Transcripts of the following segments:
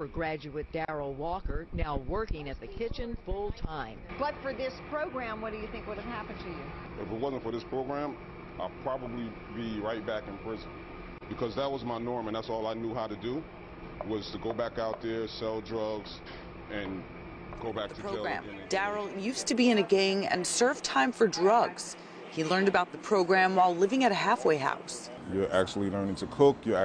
For graduate Daryl Walker, now working at the kitchen full-time. But for this program, what do you think would have happened to you? If it wasn't for this program, I'd probably be right back in prison. Because that was my norm, and that's all I knew how to do, was to go back out there, sell drugs, and go back to jail. Daryl used to be in a gang and served time for drugs. He learned about the program while living at a halfway house. You're actually learning to cook, you're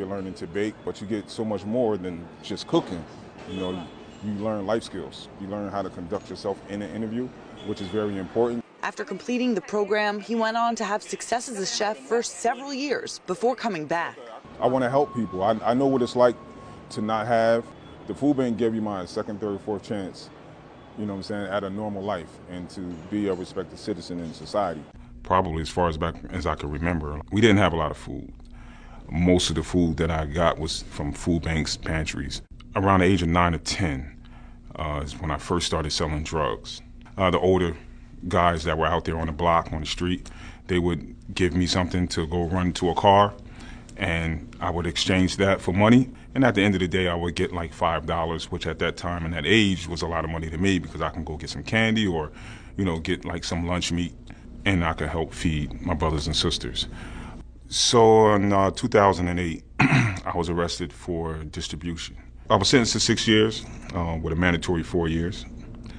learning to bake, but you get so much more than just cooking. You know, you learn life skills. You learn how to conduct yourself in an interview, which is very important. After completing the program, he went on to have success as a chef for several years before coming back. I want to help people. I know what it's like to not have. The food bank gave you my second, third, fourth chance, you know what I'm saying, at a normal life and to be a respected citizen in society. Probably as far as back as I can remember, we didn't have a lot of food. Most of the food that I got was from food banks, pantries. Around the age of 9 or 10 is when I first started selling drugs. The older guys that were out there on the block, on the street, they would give me something to go run to a car, and I would exchange that for money. And at the end of the day, I would get like $5, which at that time and that age was a lot of money to me because I can go get some candy or, you know, get like some lunch meat, and I could help feed my brothers and sisters. So in 2008, I was arrested for distribution. I was sentenced to 6 years with a mandatory 4 years.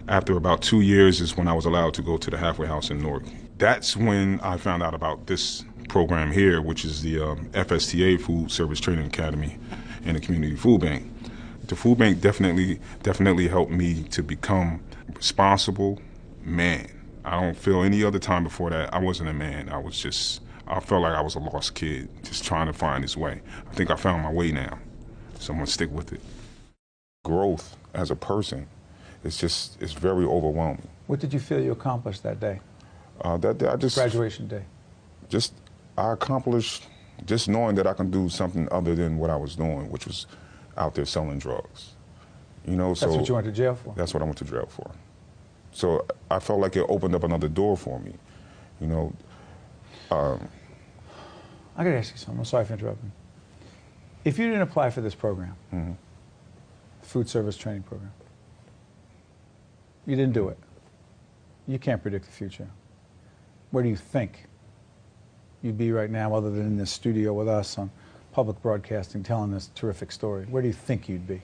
After about 2 years is when I was allowed to go to the halfway house in Newark. That's when I found out about this program here, which is the FSTA, Food Service Training Academy, and the Community Food Bank. The food bank definitely helped me to become a responsible man. I don't feel any other time before that I wasn't a man. I felt like I was a lost kid, just trying to find his way. I think I found my way now, so I'm gonna stick with it. Growth as a person, it's very overwhelming. What did you feel you accomplished that day? That day, graduation day. I accomplished just knowing that I can do something other than what I was doing, which was out there selling drugs. You know, That's what you went to jail for? That's what I went to jail for. So I felt like it opened up another door for me, you know. I gotta ask you something. I'm sorry for interrupting. If you didn't apply for this program, food service training program, you didn't do it. You can't predict the future. Where do you think you'd be right now, other than in this studio with us on public broadcasting, telling this terrific story? Where do you think you'd be?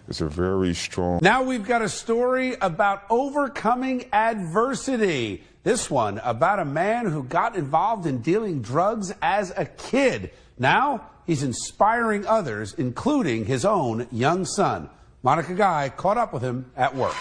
It's a very strong... Now we've got a story about overcoming adversity. This one about a man who got involved in dealing drugs as a kid. Now he's inspiring others, including his own young son. Monica Guy caught up with him at work.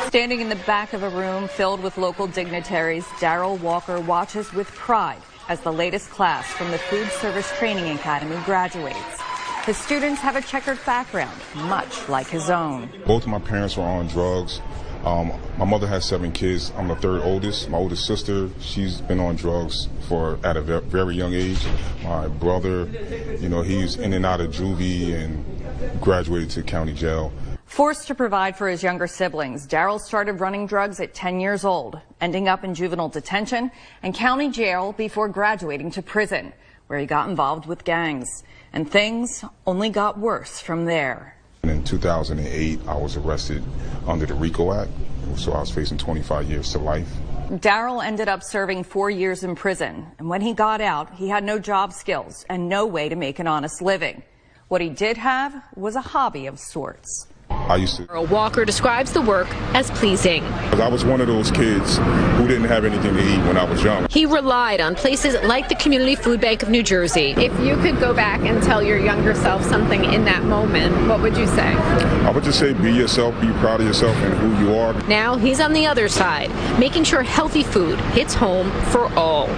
Standing in the back of a room filled with local dignitaries, Daryl Walker watches with pride as the latest class from the Food Service Training Academy graduates. His students have a checkered background, much like his own. Both of my parents were on drugs. My mother has 7 kids. I'm the third oldest. My oldest sister, she's been on drugs at a very young age. My brother, you know, he's in and out of juvie and graduated to county jail. Forced to provide for his younger siblings, Daryl started running drugs at 10 years old, ending up in juvenile detention and county jail before graduating to prison, where he got involved with gangs. And things only got worse from there. In 2008, I was arrested under the RICO Act, so I was facing 25 years to life. Daryl ended up serving 4 years in prison, and when he got out, he had no job skills and no way to make an honest living. What he did have was a hobby of sorts. Daryl Walker describes the work as pleasing. I was one of those kids who didn't have anything to eat when I was young. He relied on places like the Community Food Bank of New Jersey. If you could go back and tell your younger self something in that moment, what would you say? I would just say be yourself, be proud of yourself and who you are. Now he's on the other side, making sure healthy food hits home for all.